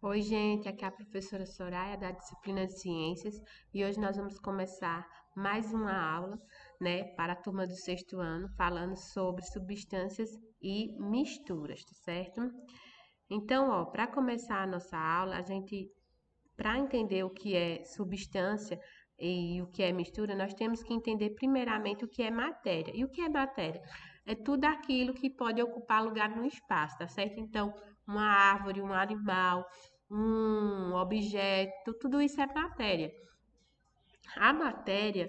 Oi, gente, aqui é a professora Soraya da disciplina de Ciências e hoje nós vamos começar mais uma aula, para a turma do sexto ano, falando sobre substâncias e misturas, tá certo? Então, ó, para começar a nossa aula, para entender o que é substância e o que é mistura, nós temos que entender primeiramente o que é matéria. E o que é matéria? É tudo aquilo que pode ocupar lugar no espaço, tá certo? Então, uma árvore, um animal, um objeto, tudo isso é matéria. A matéria,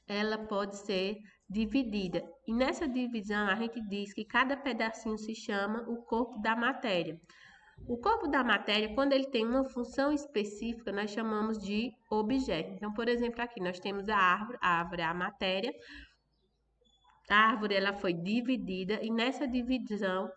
ela pode ser dividida. E nessa divisão, a gente diz que cada pedacinho se chama o corpo da matéria. O corpo da matéria, quando ele tem uma função específica, nós chamamos de objeto. Então, por exemplo, aqui nós temos a árvore é a matéria. A árvore ela foi dividida e nessa divisão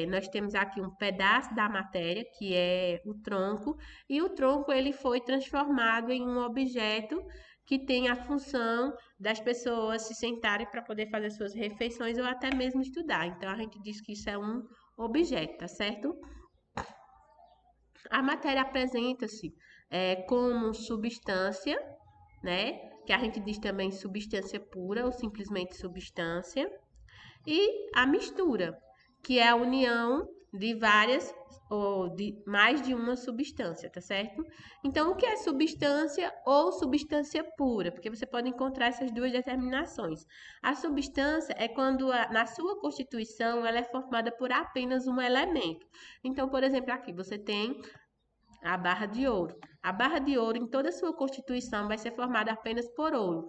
nós temos aqui um pedaço da matéria, que é o tronco, e o tronco ele foi transformado em um objeto que tem a função das pessoas se sentarem para poder fazer suas refeições ou até mesmo estudar. Então, a gente diz que isso é um objeto, tá certo? A matéria apresenta-se como substância, né? Que a gente diz também substância pura ou simplesmente substância. E a mistura, que é a união de várias ou de mais de uma substância, tá certo? Então, o que é substância ou substância pura? Porque você pode encontrar essas duas determinações. A substância é quando na sua constituição ela é formada por apenas um elemento. Então, por exemplo, aqui você tem a barra de ouro. A barra de ouro, em toda a sua constituição, vai ser formada apenas por ouro.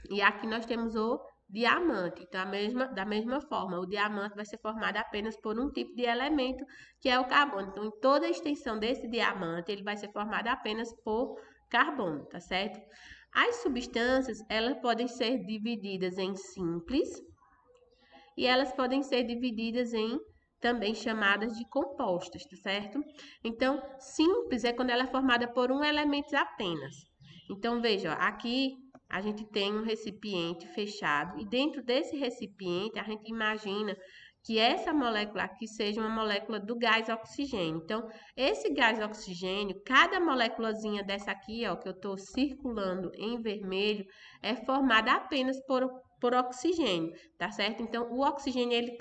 E aqui nós temos o diamante. Então, da mesma forma, o diamante vai ser formado apenas por um tipo de elemento, que é o carbono. Então, em toda a extensão desse diamante, ele vai ser formado apenas por carbono, tá certo? As substâncias, elas podem ser divididas em simples e elas podem ser divididas em também chamadas de compostas, tá certo? Então, simples é quando ela é formada por um elemento apenas. Então, veja, ó, aqui a gente tem um recipiente fechado e dentro desse recipiente a gente imagina que essa molécula aqui seja uma molécula do gás oxigênio. Então, esse gás oxigênio, cada moléculazinha dessa aqui, ó, que eu estou circulando em vermelho, é formada apenas por oxigênio, tá certo? Então, o oxigênio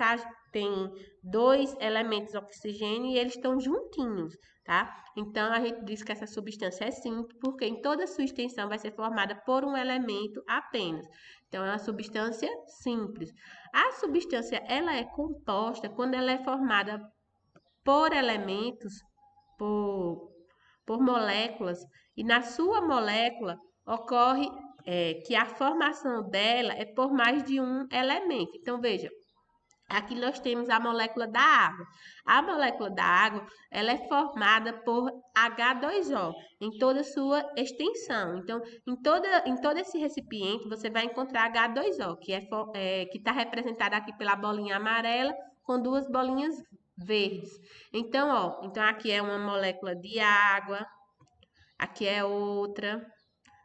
tem dois elementos oxigênio e eles estão juntinhos, tá? Então, a gente diz que essa substância é simples porque em toda a sua extensão vai ser formada por um elemento apenas. Então, é uma substância simples. A substância, ela é composta quando ela é formada por elementos, por, por moléculas, e na sua molécula ocorre que a formação dela é por mais de um elemento. Então, veja, aqui nós temos a molécula da água. A molécula da água, ela é formada por H2O em toda a sua extensão. Então, em todo esse recipiente, você vai encontrar H2O, que está representado aqui pela bolinha amarela com duas bolinhas verdes. Então, ó, então aqui é uma molécula de água, aqui é outra,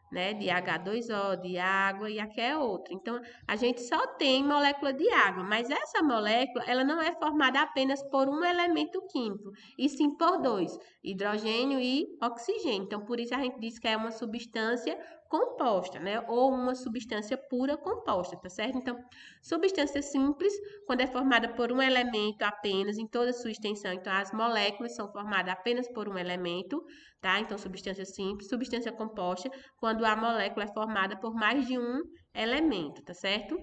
né, de H2O, de água, e aqui é outra. Então, a gente só tem molécula de água, mas essa molécula, ela não é formada apenas por um elemento químico, e sim por dois, hidrogênio e oxigênio. Então, por isso a gente diz que é uma substância composta, né, ou uma substância pura composta, tá certo? Então, substância simples, quando é formada por um elemento apenas, em toda a sua extensão. Então, as moléculas são formadas apenas por um elemento, tá? Então, substância simples. Substância composta, quando a molécula é formada por mais de um elemento, tá certo?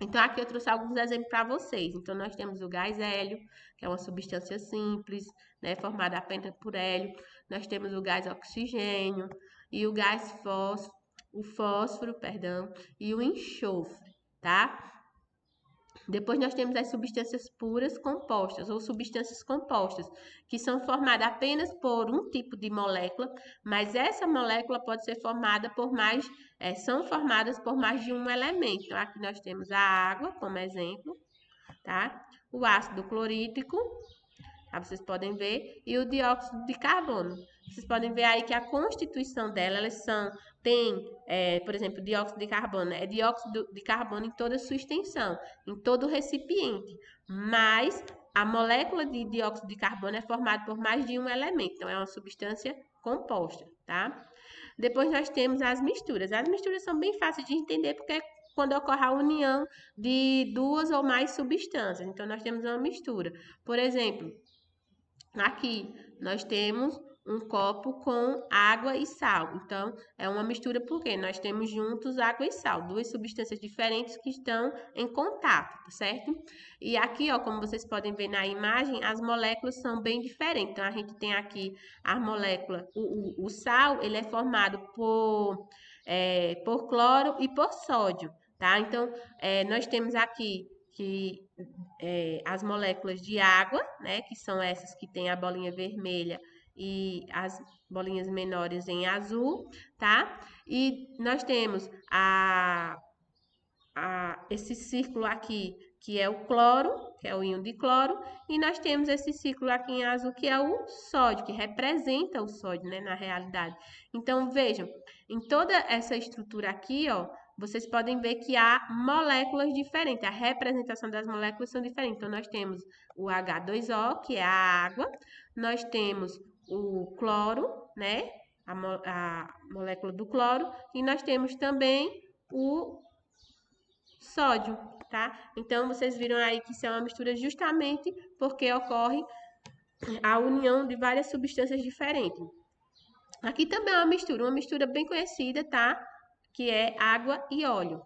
Então, aqui eu trouxe alguns exemplos para vocês. Então, nós temos o gás hélio, que é uma substância simples, né, formada apenas por hélio. Nós temos o gás oxigênio e o gás fósforo, perdão, e o enxofre, tá? Depois nós temos as substâncias puras compostas ou substâncias compostas, que são formadas apenas por um tipo de molécula, mas essa molécula pode ser formada são formadas por mais de um elemento. Então, aqui nós temos a água como exemplo, tá? O ácido clorídrico, aí vocês podem ver, e o dióxido de carbono. Vocês podem ver aí que a constituição dela, por exemplo, dióxido de carbono, dióxido de carbono em toda a sua extensão, em todo o recipiente, mas a molécula de dióxido de carbono é formada por mais de um elemento, então é uma substância composta, tá? Depois nós temos as misturas. As misturas são bem fáceis de entender porque é quando ocorre a união de duas ou mais substâncias. Então nós temos uma mistura. Por exemplo, aqui nós temos um copo com água e sal. Então, é uma mistura porque nós temos juntos água e sal, duas substâncias diferentes que estão em contato, tá certo? E aqui, ó, como vocês podem ver na imagem, as moléculas são bem diferentes. Então, a gente tem aqui a molécula, o sal, ele é formado por cloro e por sódio, tá? Então, nós temos aqui que as moléculas de água, né, que são essas que tem a bolinha vermelha e as bolinhas menores em azul, tá? E nós temos esse círculo aqui, que é o cloro, que é o íon de cloro, e nós temos esse círculo aqui em azul, que é o sódio, que representa o sódio, né, na realidade. Então, vejam, em toda essa estrutura aqui, ó, vocês podem ver que há moléculas diferentes, a representação das moléculas são diferentes. Então, nós temos o H2O, que é a água, nós temos o cloro, né, a molécula do cloro, e nós temos também o sódio, tá? Então, vocês viram aí que isso é uma mistura justamente porque ocorre a união de várias substâncias diferentes. Aqui também é uma mistura bem conhecida, tá? Que é água e óleo.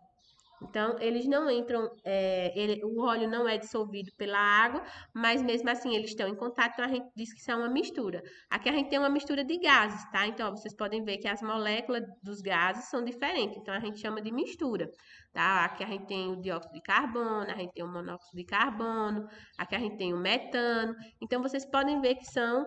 Então, eles não entram, o óleo não é dissolvido pela água, mas mesmo assim eles estão em contato, então a gente diz que isso é uma mistura. Aqui a gente tem uma mistura de gases, tá? Então, ó, vocês podem ver que as moléculas dos gases são diferentes, então a gente chama de mistura, tá? Aqui a gente tem o dióxido de carbono, a gente tem o monóxido de carbono, aqui a gente tem o metano. Então, vocês podem ver que são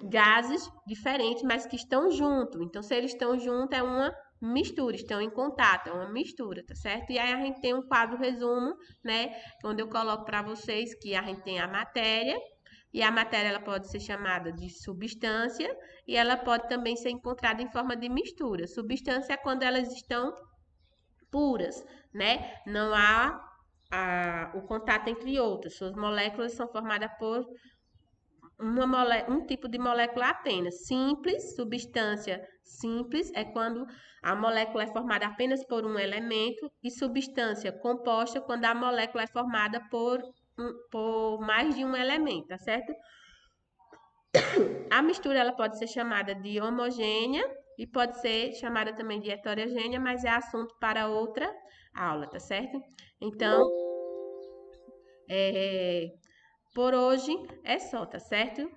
gases diferentes, mas que estão juntos. Então, se eles estão juntos, é uma mistura, estão em contato, é uma mistura, tá certo? E aí a gente tem um quadro resumo, né? Onde eu coloco para vocês que a gente tem a matéria, e a matéria ela pode ser chamada de substância, e ela pode também ser encontrada em forma de mistura. Substância é quando elas estão puras, né? Não há o contato entre outras. Suas moléculas são formadas por um tipo de molécula apenas. Simples, substância simples, é quando a molécula é formada apenas por um elemento, e substância composta, quando a molécula é formada por mais de um elemento, tá certo? A mistura ela pode ser chamada de homogênea e pode ser chamada também de heterogênea, mas é assunto para outra aula, tá certo? Então, por hoje é só, tá certo?